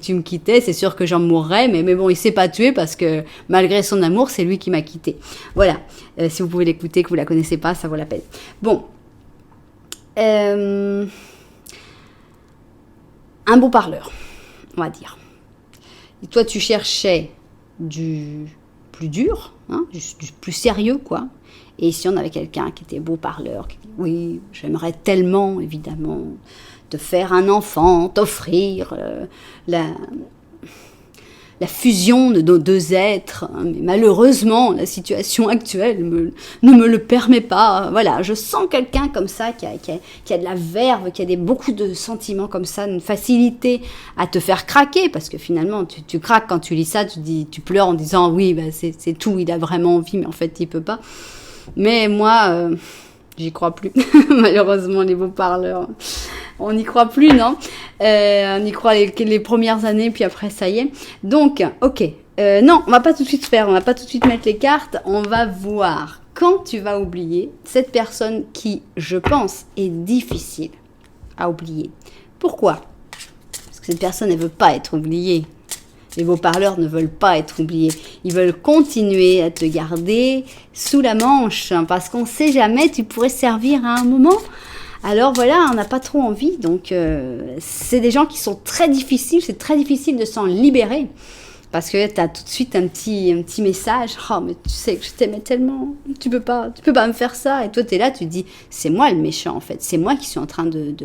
tu me quittais, c'est sûr que j'en mourrais, mais bon, il s'est pas tué parce que malgré son amour, c'est lui qui m'a quitté. Voilà, si vous pouvez l'écouter, que vous la connaissez pas, ça vaut la peine. Bon, un beau parleur, on va dire. Et toi, tu cherchais du plus dur, hein, du plus sérieux, quoi. Et ici, on avait quelqu'un qui était beau parleur, qui dit « Oui, j'aimerais tellement, évidemment, te faire un enfant, t'offrir la fusion de nos deux êtres. Hein, mais malheureusement, la situation actuelle ne me le permet pas. Voilà, je sens quelqu'un comme ça qui a de la verve, qui a beaucoup de sentiments comme ça, une facilité à te faire craquer, parce que finalement, tu craques quand tu lis ça, tu pleures en disant « Oui, bah, c'est tout, il a vraiment envie, mais en fait, il peut pas. » Mais moi, j'y crois plus. Malheureusement, les beaux parleurs, on n'y croit plus, non? On y croit les premières années, puis après, ça y est. Donc, ok. Non, on va pas tout de suite faire, on va pas tout de suite mettre les cartes. On va voir quand tu vas oublier cette personne qui, je pense, est difficile à oublier. Pourquoi? Parce que cette personne, elle veut pas être oubliée. Les beaux parleurs ne veulent pas être oubliés. Ils veulent continuer à te garder sous la manche. Parce qu'on ne sait jamais, tu pourrais servir à un moment. Alors voilà, on n'a pas trop envie. Donc, c'est des gens qui sont très difficiles. C'est très difficile de s'en libérer. Parce que tu as tout de suite un petit message. Oh, mais tu sais que je t'aimais tellement. Tu peux pas me faire ça. Et toi, tu es là, tu te dis, c'est moi le méchant, en fait. C'est moi qui suis en train de...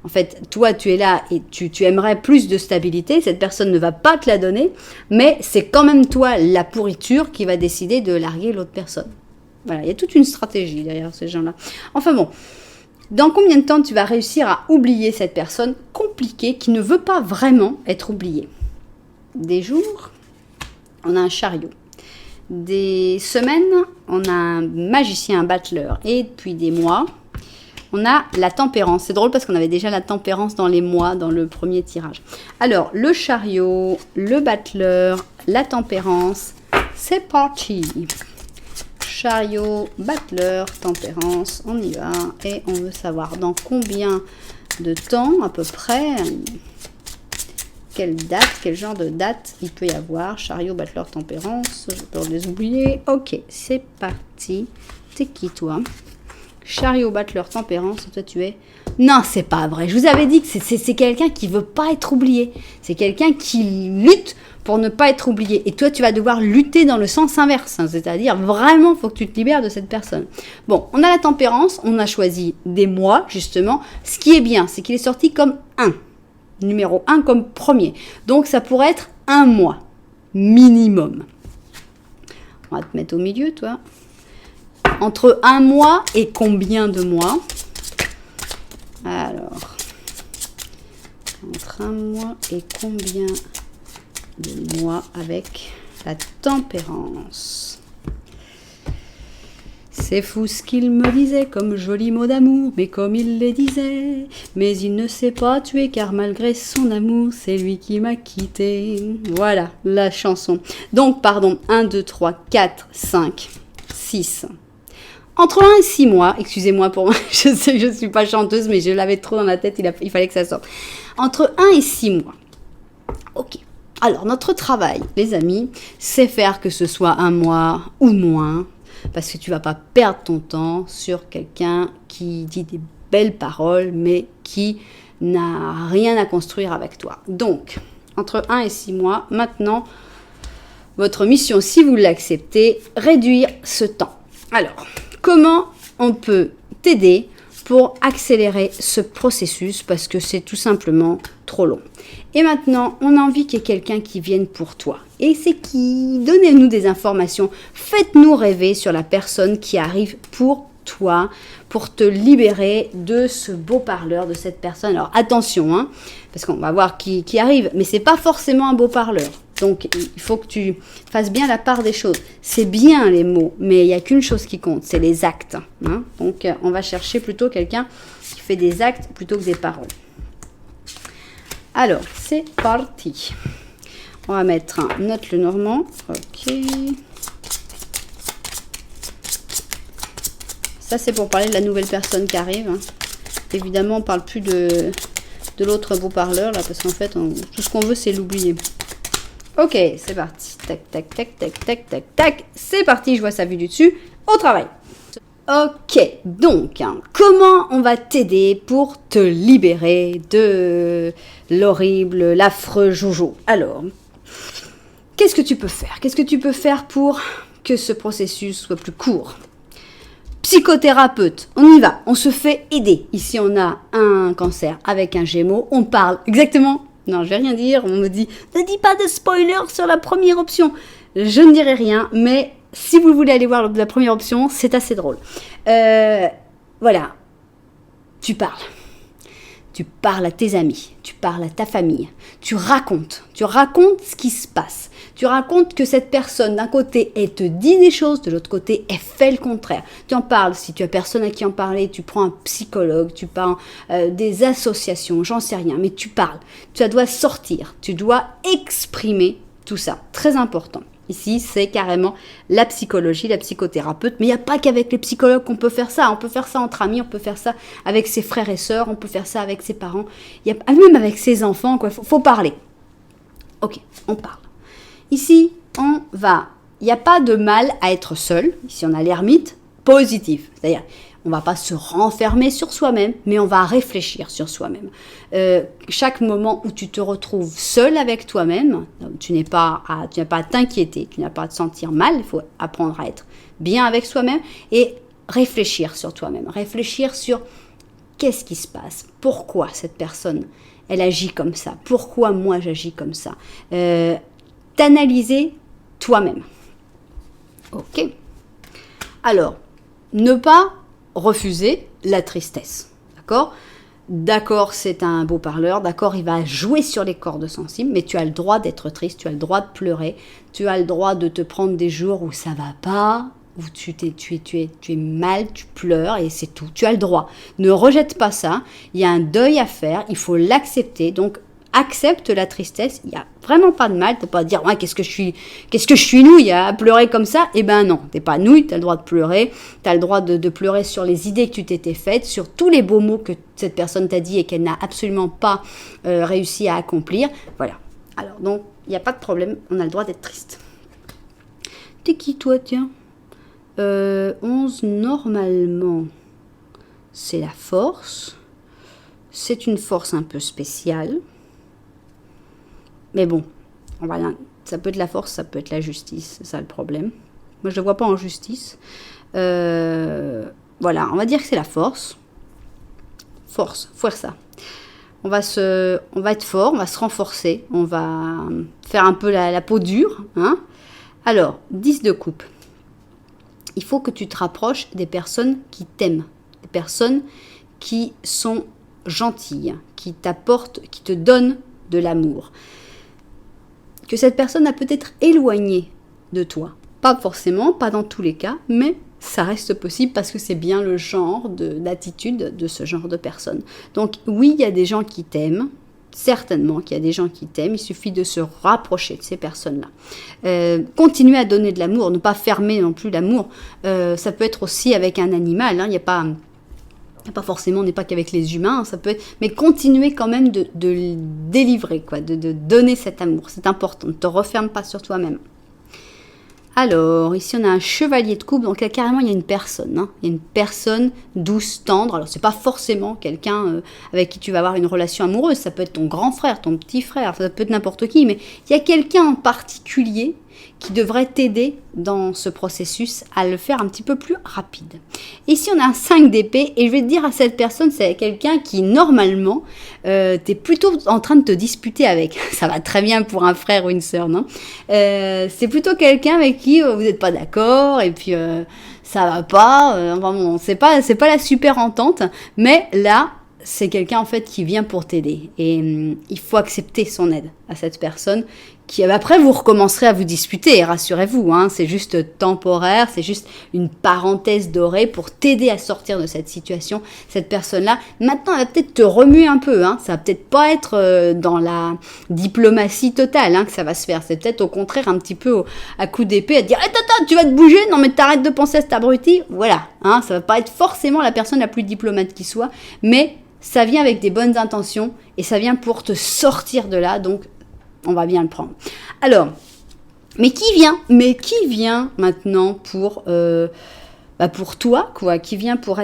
En fait, toi, tu es là et tu aimerais plus de stabilité. Cette personne ne va pas te la donner, mais c'est quand même toi, la pourriture, qui va décider de larguer l'autre personne. Voilà, il y a toute une stratégie derrière ces gens-là. Enfin bon, dans combien de temps tu vas réussir à oublier cette personne compliquée qui ne veut pas vraiment être oubliée? Des jours, on a un chariot. Des semaines, on a un magicien, un battleur. Et depuis des mois... on a la tempérance. C'est drôle parce qu'on avait déjà la tempérance dans les mois, dans le premier tirage. Alors, le chariot, le battleur, la tempérance, c'est parti. Chariot, battleur, tempérance, on y va. Et on veut savoir dans combien de temps, à peu près, quelle date, quel genre de date il peut y avoir. Chariot, battleur, tempérance, j'ai peur de les oublier. Ok, c'est parti. T'es qui, toi ? Chariot, battleur, tempérance, et toi tu es... Non, c'est pas vrai. Je vous avais dit que c'est quelqu'un qui veut pas être oublié. C'est quelqu'un qui lutte pour ne pas être oublié. Et toi, tu vas devoir lutter dans le sens inverse. Hein, c'est-à-dire, vraiment, il faut que tu te libères de cette personne. Bon, on a la tempérance. On a choisi des mois, justement. Ce qui est bien, c'est qu'il est sorti comme 1. Numéro 1 comme premier. Donc, ça pourrait être 1 mois. Minimum. On va te mettre au milieu, toi. Entre 1 mois et combien de mois? Alors, entre 1 mois et combien de mois avec la tempérance? C'est fou ce qu'il me disait comme joli mot d'amour, mais comme il les disait, mais il ne s'est pas tué car malgré son amour, c'est lui qui m'a quitté. Voilà la chanson. Donc, pardon, 1, 2, 3, 4, 5, 6... Entre 1 et 6 mois, excusez-moi pour moi, je sais que je ne suis pas chanteuse, mais je l'avais trop dans la tête, il fallait que ça sorte. Entre 1 et 6 mois. Ok. Alors, notre travail, les amis, c'est faire que ce soit 1 mois ou moins, parce que tu ne vas pas perdre ton temps sur quelqu'un qui dit des belles paroles, mais qui n'a rien à construire avec toi. Donc, entre 1 et 6 mois, maintenant, votre mission, si vous l'acceptez, réduire ce temps. Alors, comment on peut t'aider pour accélérer ce processus parce que c'est tout simplement trop long. Et maintenant, on a envie qu'il y ait quelqu'un qui vienne pour toi. Et c'est qui? Donnez-nous des informations. Faites-nous rêver sur la personne qui arrive pour toi, pour te libérer de ce beau parleur, de cette personne. Alors attention, hein, parce qu'on va voir qui arrive, mais c'est pas forcément un beau parleur. Donc, il faut que tu fasses bien la part des choses. C'est bien les mots, mais il n'y a qu'une chose qui compte, c'est les actes. Hein. Donc, on va chercher plutôt quelqu'un qui fait des actes plutôt que des paroles. Alors, c'est parti. On va mettre un note le normand. Ok. Ça, c'est pour parler de la nouvelle personne qui arrive. Hein. Évidemment, on ne parle plus de l'autre beau parleur, là, parce qu'en fait, tout ce qu'on veut, c'est l'oublier. Ok, c'est parti. Tac, tac, tac, tac, tac, tac, tac. C'est parti, je vois sa vue du dessus. Au travail. Ok, donc, hein, comment on va t'aider pour te libérer de l'horrible, l'affreux Jojo? Alors, qu'est-ce que tu peux faire? Qu'est-ce que tu peux faire pour que ce processus soit plus court? Psychothérapeute, on y va, on se fait aider. Ici, on a un cancer avec un Gémeaux, on parle exactement... Non, je vais rien dire, on me dit, ne dis pas de spoiler sur la première option. Je ne dirai rien, mais si vous voulez aller voir la première option, c'est assez drôle. Voilà, tu parles. Tu parles à tes amis, tu parles à ta famille, tu racontes ce qui se passe. Tu racontes que cette personne, d'un côté, elle te dit des choses, de l'autre côté, elle fait le contraire. Tu en parles, si tu as personne à qui en parler, tu prends un psychologue, tu prends des associations, j'en sais rien, mais tu parles. Tu dois sortir, tu dois exprimer tout ça. Très important. Ici, c'est carrément la psychologie, la psychothérapeute. Mais il n'y a pas qu'avec les psychologues qu'on peut faire ça. On peut faire ça entre amis, on peut faire ça avec ses frères et sœurs, on peut faire ça avec ses parents. Même avec ses enfants, quoi. Faut parler. Ok, on parle. Ici, on va. Il n'y a pas de mal à être seul. Ici, on a l'ermite positif. C'est-à-dire, on ne va pas se renfermer sur soi-même, mais on va réfléchir sur soi-même. Chaque moment où tu te retrouves seul avec toi-même, tu n'as pas à t'inquiéter, tu n'as pas à te sentir mal, il faut apprendre à être bien avec soi-même et réfléchir sur toi-même. Réfléchir sur qu'est-ce qui se passe, pourquoi cette personne, elle agit comme ça, pourquoi moi j'agis comme ça. T'analyser toi-même. Ok. Alors, ne pas refuser la tristesse, d'accord? D'accord, c'est un beau parleur, d'accord, il va jouer sur les cordes sensibles, mais tu as le droit d'être triste, tu as le droit de pleurer, tu as le droit de te prendre des jours où ça va pas, où tu es mal, tu pleures et c'est tout, tu as le droit. Ne rejette pas ça, il y a un deuil à faire, il faut l'accepter, donc accepte la tristesse, il n'y a vraiment pas de mal, tu n'as pas à dire ouais, qu'est-ce que je suis nouille à pleurer comme ça. Eh ben non, tu n'es pas nouille, tu as le droit de pleurer, tu as le droit de pleurer sur les idées que tu t'étais faites, sur tous les beaux mots que cette personne t'a dit et qu'elle n'a absolument pas réussi à accomplir. Voilà. Alors donc, il n'y a pas de problème, on a le droit d'être triste. T'es qui toi, tiens 11 normalement. c'est la force. C'est une force un peu spéciale. Mais bon, ça peut être la force, ça peut être la justice. C'est ça le problème. Moi, je ne le vois pas en justice. Voilà, on va dire que c'est la force. Force, ça. On va être fort, on va se renforcer. On va faire un peu la peau dure. Hein. Alors, 10 de coupe. Il faut que tu te rapproches des personnes qui t'aiment. Des personnes qui sont gentilles, qui t'apportent, qui te donnent de l'amour. Que cette personne a peut-être éloigné de toi. Pas forcément, pas dans tous les cas, mais ça reste possible parce que c'est bien le genre d'attitude de ce genre de personne. Donc oui, il y a des gens qui t'aiment, certainement qu'il y a des gens qui t'aiment, il suffit de se rapprocher de ces personnes-là. Continuer à donner de l'amour, ne pas fermer non plus l'amour. Ça peut être aussi avec un animal, hein, il n'y a pas forcément, on n'est pas qu'avec les humains, ça peut être, mais continuer quand même de délivrer, quoi, de donner cet amour. C'est important, ne te referme pas sur toi-même. Alors, ici on a un chevalier de coupe, donc là carrément il y a une personne. Hein. Il y a une personne douce, tendre. Alors c'est pas forcément quelqu'un avec qui tu vas avoir une relation amoureuse, ça peut être ton grand frère, ton petit frère, ça peut être n'importe qui, mais il y a quelqu'un en particulier qui devrait t'aider dans ce processus à le faire un petit peu plus rapide. Ici, on a un 5 d'épée et je vais te dire à cette personne, c'est quelqu'un qui, normalement, tu es plutôt en train de te disputer avec. Ça va très bien pour un frère ou une sœur, non? C'est plutôt quelqu'un avec qui vous n'êtes pas d'accord et puis ça va pas. Bon, c'est pas la super entente, mais là, c'est quelqu'un en fait qui vient pour t'aider et il faut accepter son aide à cette personne qui après vous recommencerez à vous disputer, rassurez-vous, hein, c'est juste temporaire, c'est juste une parenthèse dorée pour t'aider à sortir de cette situation, cette personne-là. Maintenant, elle va peut-être te remuer un peu, hein, ça va peut-être pas être dans la diplomatie totale hein, que ça va se faire, c'est peut-être au contraire un petit peu à coup d'épée, à te dire hey, tata, tu vas te bouger, non mais t'arrêtes de penser à cet abruti, voilà, hein, ça va pas être forcément la personne la plus diplomate qui soit, mais ça vient avec des bonnes intentions et ça vient pour te sortir de là, donc on va bien le prendre. Alors, mais qui vient maintenant pour toi, quoi, qui vient pour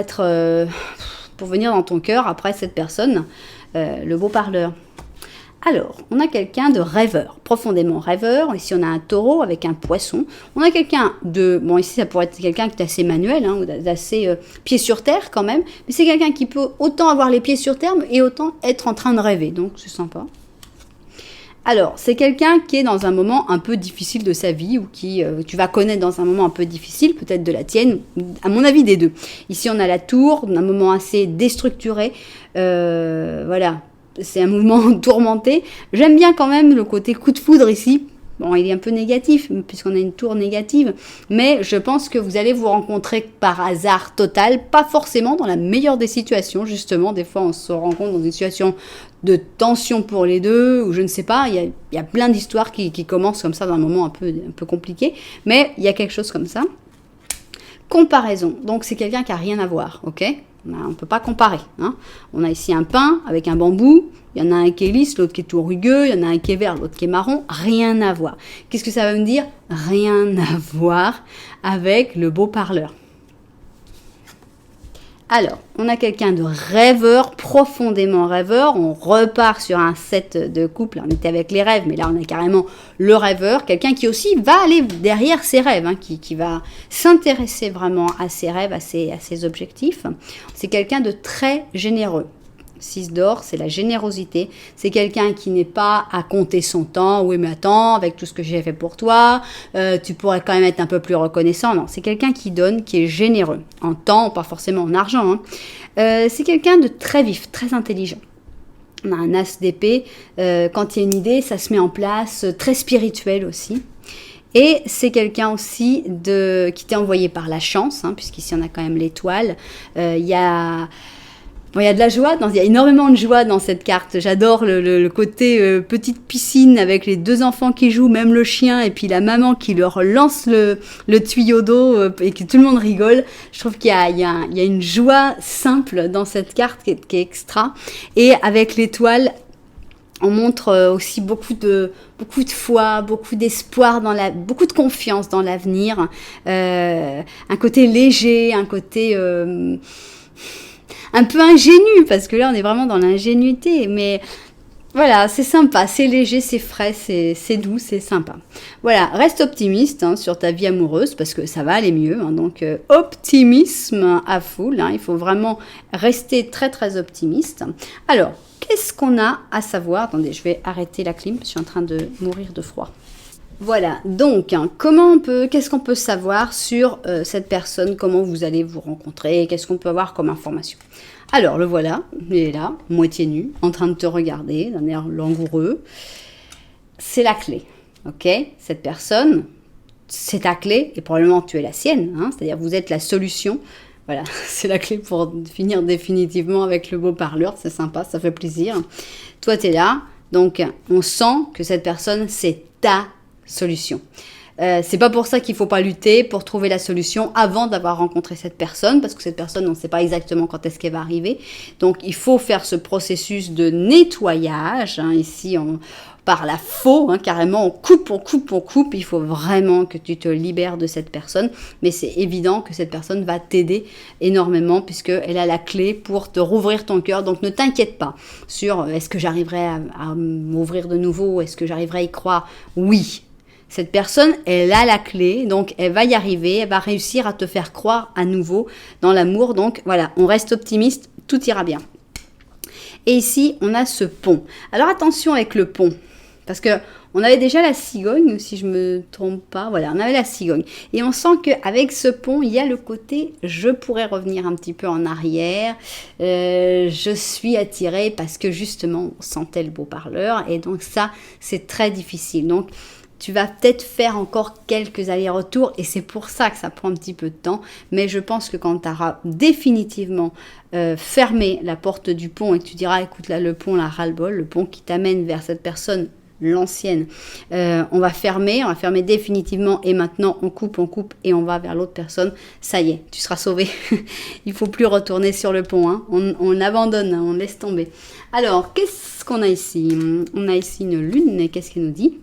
venir dans ton cœur après cette personne, le beau parleur. Alors, on a quelqu'un de rêveur, profondément rêveur. Ici, on a un taureau avec un poisson. On a quelqu'un bon, ici, ça pourrait être quelqu'un qui est assez manuel, hein, ou d'assez pied sur terre quand même. Mais c'est quelqu'un qui peut autant avoir les pieds sur terre et autant être en train de rêver. Donc, c'est sympa. Alors, c'est quelqu'un qui est dans un moment un peu difficile de sa vie ou qui tu vas connaître dans un moment un peu difficile, peut-être de la tienne, à mon avis des deux. Ici, on a la tour, un moment assez déstructuré. Voilà. C'est un mouvement tourmenté. J'aime bien quand même le côté coup de foudre ici. Bon, il est un peu négatif, puisqu'on a une tour négative. Mais je pense que vous allez vous rencontrer par hasard total. Pas forcément dans la meilleure des situations, justement. Des fois, on se rencontre dans une situation de tension pour les deux, ou je ne sais pas. Il y a plein d'histoires qui commencent comme ça dans un moment un peu compliqué. Mais il y a quelque chose comme ça. Comparaison. Donc, c'est quelqu'un qui n'a rien à voir, ok ? On ne peut pas comparer. Hein. On a ici un pin avec un bambou. Il y en a un qui est lisse, l'autre qui est tout rugueux. Il y en a un qui est vert, l'autre qui est marron. Rien à voir. Qu'est-ce que ça veut me dire ? Rien à voir avec le beau parleur. Alors, on a quelqu'un de rêveur, profondément rêveur. On repart sur un set de couple. On était avec les rêves, mais là, on a carrément le rêveur. Quelqu'un qui aussi va aller derrière ses rêves, hein, qui va s'intéresser vraiment à ses rêves, à ses objectifs. C'est quelqu'un de très généreux. 6 d'or, c'est la générosité. C'est quelqu'un qui n'est pas à compter son temps. Oui, mais attends, avec tout ce que j'ai fait pour toi, tu pourrais quand même être un peu plus reconnaissant. Non, c'est quelqu'un qui donne, qui est généreux. En temps, pas forcément en argent. Hein. C'est quelqu'un de très vif, très intelligent. On a un as d'épée. Quand il y a une idée, ça se met en place. Très spirituel aussi. Et c'est quelqu'un aussi qui t'est envoyé par la chance, hein, puisqu'ici on a quand même l'étoile. Il y a de la joie, il y a énormément de joie dans cette carte. J'adore le côté petite piscine avec les deux enfants qui jouent, même le chien, et puis la maman qui leur lance le tuyau d'eau et que tout le monde rigole. Je trouve qu'il y a une joie simple dans cette carte qui est extra. Et avec l'étoile, on montre aussi beaucoup de foi, beaucoup d'espoir, beaucoup de confiance dans l'avenir. Un côté léger, un côté un peu ingénu, parce que là, on est vraiment dans l'ingénuité, mais voilà, c'est sympa, c'est léger, c'est frais, c'est doux, c'est sympa. Voilà, reste optimiste hein, sur ta vie amoureuse, parce que ça va aller mieux, hein, donc optimisme à full, hein, il faut vraiment rester très très optimiste. Alors, qu'est-ce qu'on a à savoir? Attendez, je vais arrêter la clim, je suis en train de mourir de froid. Voilà, donc hein, qu'est-ce qu'on peut savoir sur cette personne, comment vous allez vous rencontrer, qu'est-ce qu'on peut avoir comme information? Alors le voilà, il est là, moitié nu, en train de te regarder, d'un air langoureux. C'est la clé, ok? Cette personne, c'est ta clé et probablement tu es la sienne, hein, c'est-à-dire vous êtes la solution. Voilà, c'est la clé pour finir définitivement avec le beau parleur, c'est sympa, ça fait plaisir. Toi, tu es là, donc on sent que cette personne, c'est ta solution. C'est pas pour ça qu'il faut pas lutter pour trouver la solution avant d'avoir rencontré cette personne, parce que cette personne, on ne sait pas exactement quand est-ce qu'elle va arriver. Donc, il faut faire ce processus de nettoyage. Hein, ici, par la faux, hein, carrément, on coupe. Il faut vraiment que tu te libères de cette personne. Mais c'est évident que cette personne va t'aider énormément, puisqu'elle a la clé pour te rouvrir ton cœur. Donc, ne t'inquiète pas sur est-ce que j'arriverai à m'ouvrir de nouveau, est-ce que j'arriverai à y croire? Oui. Cette personne, elle a la clé, donc elle va y arriver, elle va réussir à te faire croire à nouveau dans l'amour. Donc voilà, on reste optimiste, tout ira bien. Et ici, on a ce pont. Alors attention avec le pont, parce que on avait déjà la cigogne, si je me trompe pas. Voilà, on avait la cigogne. Et on sent qu'avec ce pont, il y a le côté « je pourrais revenir un petit peu en arrière je suis attirée parce que justement, on sentait le beau parleur. » Et donc ça, c'est très difficile. Donc, tu vas peut-être faire encore quelques allers-retours et c'est pour ça que ça prend un petit peu de temps. Mais je pense que quand tu auras définitivement fermé la porte du pont et que tu diras, écoute là, le pont, là, ras-le-bol, le pont qui t'amène vers cette personne, l'ancienne, on va fermer définitivement et maintenant on coupe et on va vers l'autre personne. Ça y est, tu seras sauvé. Il faut plus retourner sur le pont. Hein. On abandonne, hein, on laisse tomber. Alors, qu'est-ce qu'on a ici? On a ici une lune et qu'est-ce qu'elle nous dit?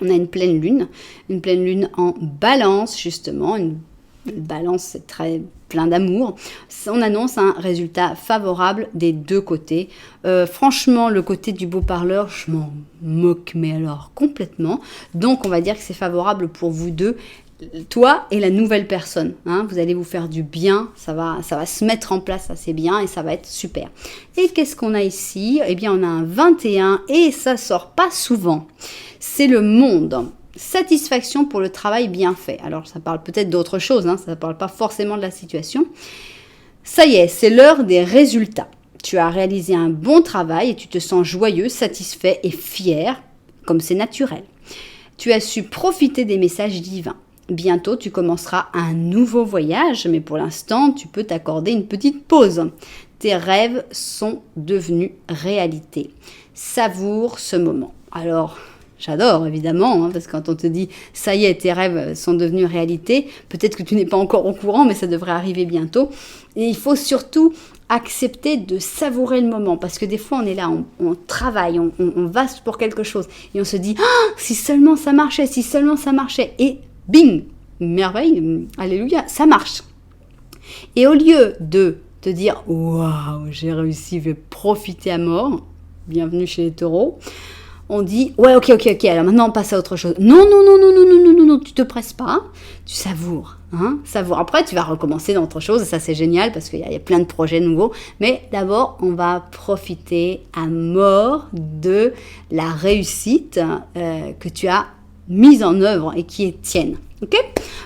On a une pleine lune en balance justement, une balance c'est très plein d'amour. On annonce un résultat favorable des deux côtés. Franchement, le côté du beau parleur, je m'en moque, mais alors complètement. Donc on va dire que c'est favorable pour vous deux. Toi et la nouvelle personne, hein, vous allez vous faire du bien, ça va se mettre en place assez bien et ça va être super. Et qu'est-ce qu'on a ici? Eh bien, on a un 21 et ça sort pas souvent. C'est le monde. Satisfaction pour le travail bien fait. Alors, ça parle peut-être d'autre chose, hein, ça ne parle pas forcément de la situation. Ça y est, c'est l'heure des résultats. Tu as réalisé un bon travail et tu te sens joyeux, satisfait et fier, comme c'est naturel. Tu as su profiter des messages divins. Bientôt, tu commenceras un nouveau voyage, mais pour l'instant, tu peux t'accorder une petite pause. Tes rêves sont devenus réalité. Savoure ce moment. Alors, j'adore évidemment, hein, parce que quand on te dit « ça y est, tes rêves sont devenus réalité », peut-être que tu n'es pas encore au courant, mais ça devrait arriver bientôt. Et il faut surtout accepter de savourer le moment, parce que des fois on est là, on travaille, on va pour quelque chose, et on se dit ah, « si seulement ça marchait, et bing, merveille, alléluia, ça marche. Et au lieu de te dire « waouh, j'ai réussi, je vais profiter à mort », bienvenue chez les taureaux, on dit « ouais, ok, alors maintenant on passe à autre chose ». Non, tu te presses pas, tu savoures. Hein, savoure. Après, tu vas recommencer dans autre chose, et ça c'est génial parce qu'il y a plein de projets nouveaux. Mais d'abord, on va profiter à mort de la réussite que tu as mise en œuvre et qui est tienne. Ok ?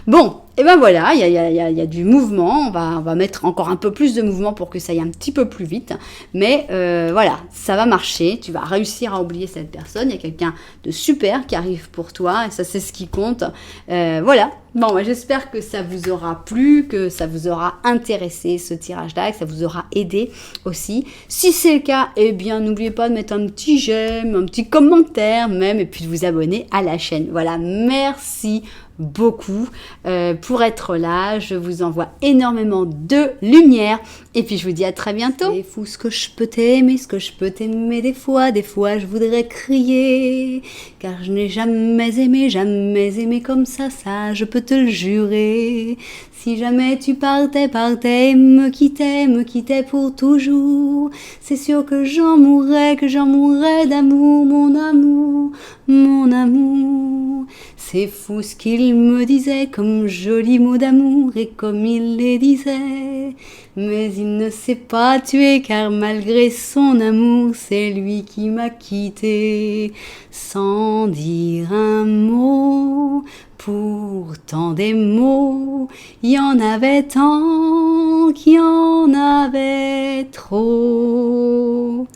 Bon, et ben voilà, il y a du mouvement. On va mettre encore un peu plus de mouvement pour que ça aille un petit peu plus vite. Mais voilà, ça va marcher. Tu vas réussir à oublier cette personne. Il y a quelqu'un de super qui arrive pour toi et ça c'est ce qui compte. Voilà. Bon, moi, j'espère que ça vous aura plu, que ça vous aura intéressé ce tirage-là, que ça vous aura aidé aussi. Si c'est le cas, eh bien, n'oubliez pas de mettre un petit j'aime, un petit commentaire même, et puis de vous abonner à la chaîne. Voilà, merci beaucoup pour être là. Je vous envoie énormément de lumière et puis je vous dis à très bientôt. C'est fou ce que je peux t'aimer, ce que je peux t'aimer des fois je voudrais crier, car je n'ai jamais aimé comme ça je peux te le jurer. Si jamais tu partais et me quittais pour toujours, c'est sûr que j'en mourrais d'amour, mon amour. C'est fou ce qu'il me disait comme jolis mots d'amour et comme il les disait. Mais il ne s'est pas tué car malgré son amour, c'est lui qui m'a quitté sans dire un mot. Pourtant des mots, il y en avait tant qu'il y en avait trop.